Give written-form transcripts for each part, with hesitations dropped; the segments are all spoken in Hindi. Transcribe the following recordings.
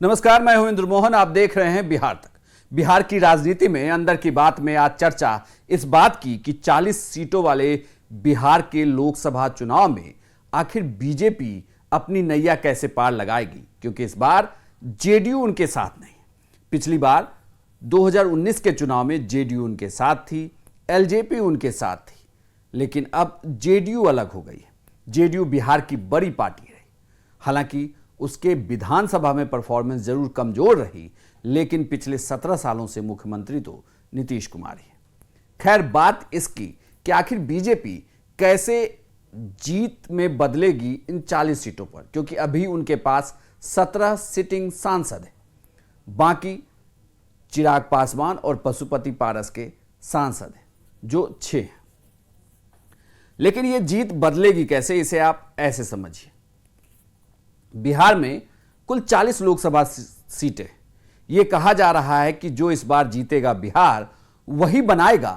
नमस्कार, मैं हूं इंद्र मोहन। आप देख रहे हैं बिहार तक। बिहार की राजनीति में अंदर की बात में आज चर्चा इस बात की कि 40 सीटों वाले बिहार के लोकसभा चुनाव में आखिर बीजेपी अपनी नैया कैसे पार लगाएगी, क्योंकि इस बार जेडीयू उनके साथ नहीं। पिछली बार 2019 के चुनाव में जेडीयू उनके साथ थी, एलजेपी उनके साथ थी, लेकिन अब जेडीयू अलग हो गई है। जेडीयू बिहार की बड़ी पार्टी रही, हालांकि उसके विधानसभा में परफॉर्मेंस जरूर कमजोर रही, लेकिन पिछले 17 सालों से मुख्यमंत्री तो नीतीश कुमार ही है। खैर, बात इसकी कि आखिर बीजेपी कैसे जीत में बदलेगी इन 40 सीटों पर, क्योंकि अभी उनके पास 17 सिटिंग सांसद हैं, बाकी चिराग पासवान और पशुपति पारस के सांसद हैं जो 6 हैं। लेकिन यह जीत बदलेगी कैसे, इसे आप ऐसे समझिए। बिहार में कुल 40 लोकसभा सीटें। यह कहा जा रहा है कि जो इस बार जीतेगा बिहार, वही बनाएगा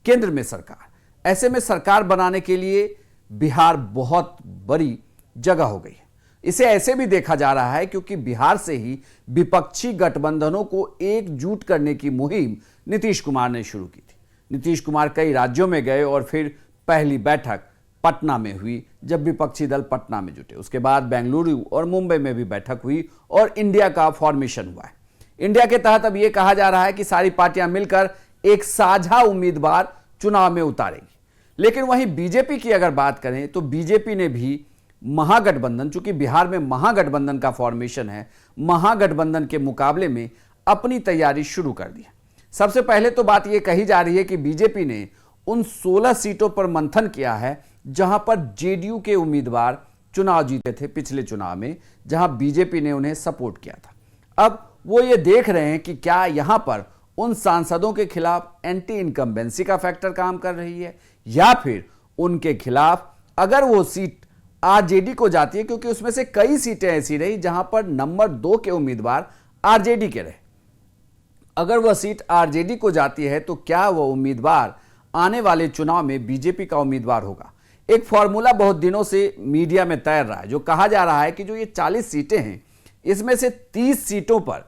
केंद्र में सरकार। ऐसे में सरकार बनाने के लिए बिहार बहुत बड़ी जगह हो गई है। इसे ऐसे भी देखा जा रहा है क्योंकि बिहार से ही विपक्षी गठबंधनों को एकजुट करने की मुहिम नीतीश कुमार ने शुरू की थी। नीतीश कुमार कई राज्यों में गए और फिर पहली बैठक पटना में हुई, जब विपक्षी दल पटना में जुटे। उसके बाद बेंगलुरु और मुंबई में भी बैठक हुई और इंडिया का फॉर्मेशन हुआ है। इंडिया के तहत अब यह कहा जा रहा है कि सारी पार्टियां मिलकर एक साझा उम्मीदवार चुनाव में उतारेगी। लेकिन वहीं बीजेपी की अगर बात करें तो बीजेपी ने भी महागठबंधन, चूंकि बिहार में महागठबंधन का फॉर्मेशन है, महागठबंधन के मुकाबले में अपनी तैयारी शुरू कर दी है। सबसे पहले तो बात यह कही जा रही है कि बीजेपी ने उन 16 सीटों पर मंथन किया है जहां पर जेडीयू के उम्मीदवार चुनाव जीते थे पिछले चुनाव में, जहां बीजेपी ने उन्हें सपोर्ट किया था। अब वो ये देख रहे हैं कि क्या यहां पर उन सांसदों के खिलाफ एंटी इनकम्बेंसी का फैक्टर काम कर रही है, या फिर उनके खिलाफ अगर वो सीट आरजेडी को जाती है, क्योंकि उसमें से कई सीटें ऐसी रही जहां पर नंबर 2 के उम्मीदवार आरजेडी के रहे। अगर वह सीट आरजेडी को जाती है तो क्या वह उम्मीदवार आने वाले चुनाव में बीजेपी का उम्मीदवार होगा। एक फॉर्मूला बहुत दिनों से मीडिया में तैर रहा है, जो कहा जा रहा है कि जो ये 40 सीटें हैं, इसमें से 30 सीटों पर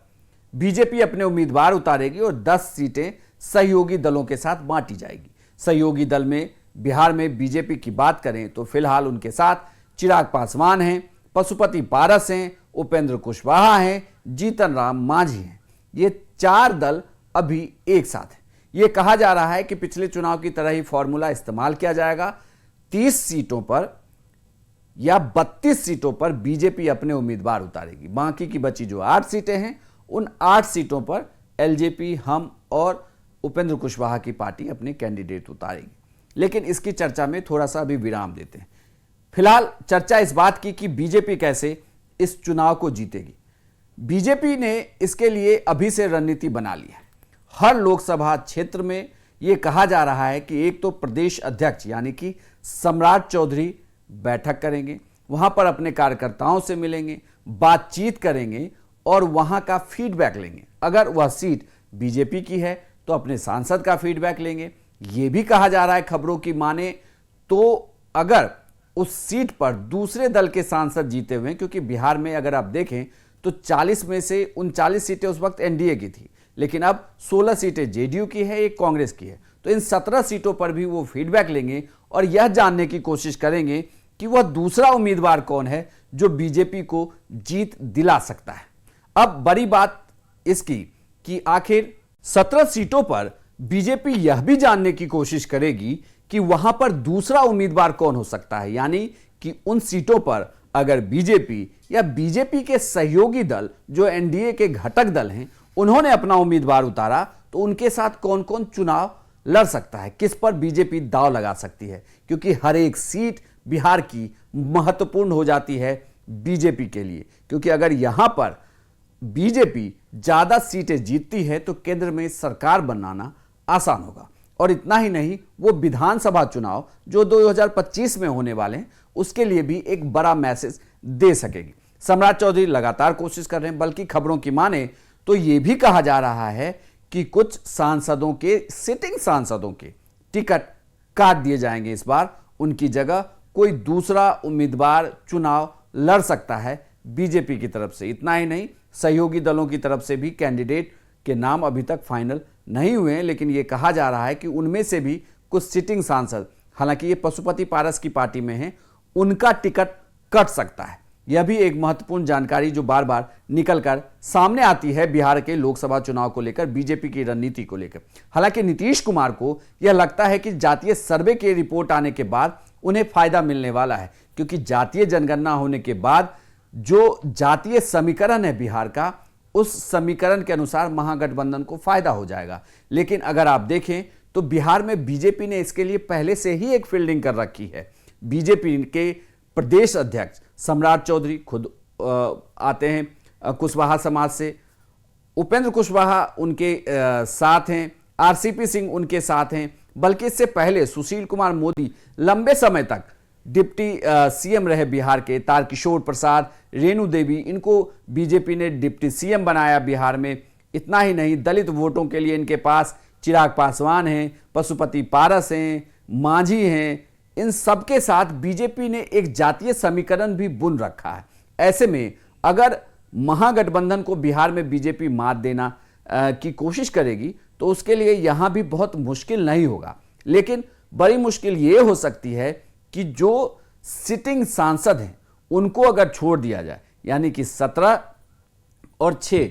बीजेपी अपने उम्मीदवार उतारेगी और 10 सीटें सहयोगी दलों के साथ बांटी जाएगी। सहयोगी दल में बिहार में बीजेपी की बात करें तो फिलहाल उनके साथ चिराग पासवान हैं, पशुपति पारस हैं, उपेंद्र कुशवाहा हैं, जीतन राम मांझी हैं। ये 4 दल अभी एक साथ हैं। यह कहा जा रहा है कि पिछले चुनाव की तरह ही फॉर्मूला इस्तेमाल किया जाएगा। 30 सीटों पर या 32 सीटों पर बीजेपी अपने उम्मीदवार उतारेगी। बाकी की बची जो 8 सीटें हैं, उन 8 सीटों पर एलजेपी, हम और उपेंद्र कुशवाहा की पार्टी अपने कैंडिडेट उतारेगी। लेकिन इसकी चर्चा में थोड़ा सा अभी विराम देते हैं। फिलहाल चर्चा इस बात की कि बीजेपी कैसे इस चुनाव को जीतेगी। बीजेपी ने इसके लिए अभी से रणनीति बना ली है। हर लोकसभा क्षेत्र में यह कहा जा रहा है कि एक तो प्रदेश अध्यक्ष यानी कि सम्राट चौधरी बैठक करेंगे, वहां पर अपने कार्यकर्ताओं से मिलेंगे, बातचीत करेंगे और वहां का फीडबैक लेंगे। अगर वह सीट बीजेपी की है तो अपने सांसद का फीडबैक लेंगे। यह भी कहा जा रहा है, खबरों की माने तो अगर उस सीट पर दूसरे दल के सांसद जीते हुए, क्योंकि बिहार में अगर आप देखें तो 40 में से 39 सीटें उस वक्त एनडीए की थी, लेकिन अब 16 सीटें जेडीयू की है, एक कांग्रेस की है। तो इन 17 सीटों पर भी वो फीडबैक लेंगे और यह जानने की कोशिश करेंगे कि वह दूसरा उम्मीदवार कौन है जो बीजेपी को जीत दिला सकता है। अब बड़ी बात इसकी कि आखिर 17 सीटों पर बीजेपी यह भी जानने की कोशिश करेगी कि वहां पर दूसरा उम्मीदवार कौन हो सकता है, यानी कि उन सीटों पर अगर बीजेपी या बीजेपी के सहयोगी दल जो एनडीए के घटक दल हैं, उन्होंने अपना उम्मीदवार उतारा तो उनके साथ कौन कौन चुनाव लड़ सकता है, किस पर बीजेपी दांव लगा सकती है, क्योंकि हर एक सीट बिहार की महत्वपूर्ण हो जाती है बीजेपी के लिए। क्योंकि अगर यहां पर बीजेपी ज्यादा सीटें जीतती है तो केंद्र में सरकार बनाना आसान होगा। और इतना ही नहीं, वो विधानसभा चुनाव जो 2025 में होने वाले हैं, उसके लिए भी एक बड़ा मैसेज दे सकेगी। सम्राट चौधरी लगातार कोशिश कर रहे हैं, बल्कि खबरों की माने तो यह भी कहा जा रहा है कि कुछ सांसदों के, सिटिंग सांसदों के टिकट काट दिए जाएंगे। इस बार उनकी जगह कोई दूसरा उम्मीदवार चुनाव लड़ सकता है बीजेपी की तरफ से। इतना ही नहीं, सहयोगी दलों की तरफ से भी कैंडिडेट के नाम अभी तक फाइनल नहीं हुए हैं, लेकिन ये कहा जा रहा है कि उनमें से भी कुछ सिटिंग सांसद, हालांकि ये पशुपति पारस की पार्टी में हैं, उनका टिकट कट सकता है। यह भी एक महत्वपूर्ण जानकारी जो बार बार निकलकर सामने आती है बिहार के लोकसभा चुनाव को लेकर, बीजेपी की रणनीति को लेकर। हालांकि नीतीश कुमार को यह लगता है कि जातीय सर्वे की रिपोर्ट आने के बाद उन्हें फायदा मिलने वाला है, क्योंकि जातीय जनगणना होने के बाद जो जातीय समीकरण है बिहार का, उस समीकरण के अनुसार महागठबंधन को फायदा हो जाएगा। लेकिन अगर आप देखें तो बिहार में बीजेपी ने इसके लिए पहले से ही एक फील्डिंग कर रखी है। बीजेपी के प्रदेश अध्यक्ष सम्राट चौधरी खुद आते हैं कुशवाहा समाज से, उपेंद्र कुशवाहा उनके साथ हैं, आरसीपी सिंह उनके साथ हैं, बल्कि इससे पहले सुशील कुमार मोदी लंबे समय तक डिप्टी सीएम रहे बिहार के, तारकिशोर प्रसाद, रेणु देवी, इनको बीजेपी ने डिप्टी सीएम बनाया बिहार में। इतना ही नहीं, दलित वोटों के लिए इनके पास चिराग पासवान हैं, पशुपति पारस हैं, मांझी हैं, इन सबके साथ बीजेपी ने एक जातीय समीकरण भी बुन रखा है। ऐसे में अगर महागठबंधन को बिहार में बीजेपी मात देना की कोशिश करेगी तो उसके लिए यहां भी बहुत मुश्किल नहीं होगा, लेकिन बड़ी मुश्किल ये हो सकती है कि जो सिटिंग सांसद हैं उनको अगर छोड़ दिया जाए, यानी कि 17 और 6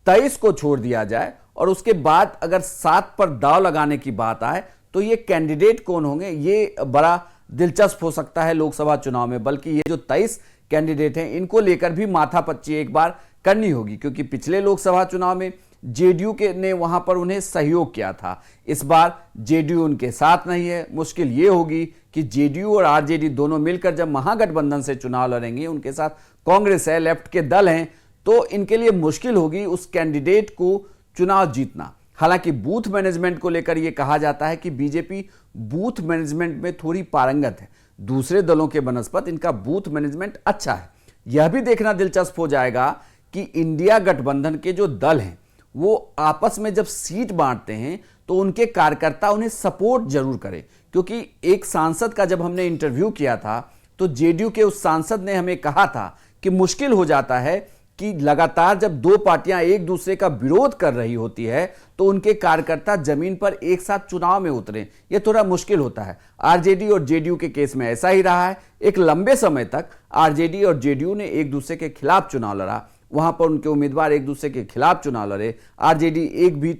23 को छोड़ दिया जाए, और उसके बाद अगर 7 पर दांव लगाने की बात आए तो ये कैंडिडेट कौन होंगे, ये बड़ा दिलचस्प हो सकता है लोकसभा चुनाव में। बल्कि ये जो 23 कैंडिडेट हैं इनको लेकर भी माथापच्ची एक बार करनी होगी, क्योंकि पिछले लोकसभा चुनाव में जेडीयू के ने वहां पर उन्हें सहयोग किया था। इस बार जेडीयू उनके साथ नहीं है। मुश्किल ये होगी कि जेडीयू और आरजेडी दोनों मिलकर जब महागठबंधन से चुनाव लड़ेंगे, उनके साथ कांग्रेस है, लेफ्ट के दल हैं, तो इनके लिए मुश्किल होगी उस कैंडिडेट को चुनाव जीतना। हालांकि बूथ मैनेजमेंट को लेकर यह कहा जाता है कि बीजेपी बूथ मैनेजमेंट में थोड़ी पारंगत है, दूसरे दलों के बनस्पत इनका बूथ मैनेजमेंट अच्छा है। यह भी देखना दिलचस्प हो जाएगा कि इंडिया गठबंधन के जो दल हैं वो आपस में जब सीट बांटते हैं तो उनके कार्यकर्ता उन्हें सपोर्ट जरूर करें, क्योंकि एक सांसद का जब हमने इंटरव्यू किया था तो जेडीयू के उस सांसद ने हमें कहा था कि मुश्किल हो जाता है कि लगातार जब दो पार्टियां एक दूसरे का विरोध कर रही होती है तो उनके कार्यकर्ता जमीन पर एक साथ चुनाव में उतरे, यह थोड़ा मुश्किल होता है। आरजेडी और जेडीयू के केस में ऐसा ही रहा है। एक लंबे समय तक आरजेडी और जेडीयू ने एक दूसरे के खिलाफ चुनाव लड़ा, वहां पर उनके उम्मीदवार एक दूसरे के खिलाफ चुनाव लड़े, आरजेडी एक भी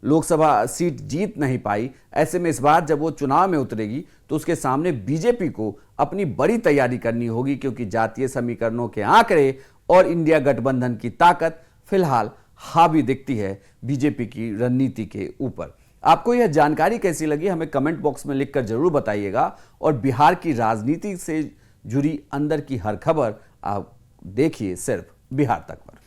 लोकसभा सीट जीत नहीं पाई। ऐसे में इस बार जब वो चुनाव में उतरेगी तो उसके सामने बीजेपी को अपनी बड़ी तैयारी करनी होगी, क्योंकि जातीय समीकरणों के आंकड़े और इंडिया गठबंधन की ताकत फिलहाल हावी दिखती है बीजेपी की रणनीति के ऊपर। आपको यह जानकारी कैसी लगी हमें कमेंट बॉक्स में लिखकर जरूर बताइएगा, और बिहार की राजनीति से जुड़ी अंदर की हर खबर आप देखिए सिर्फ बिहार तक पर।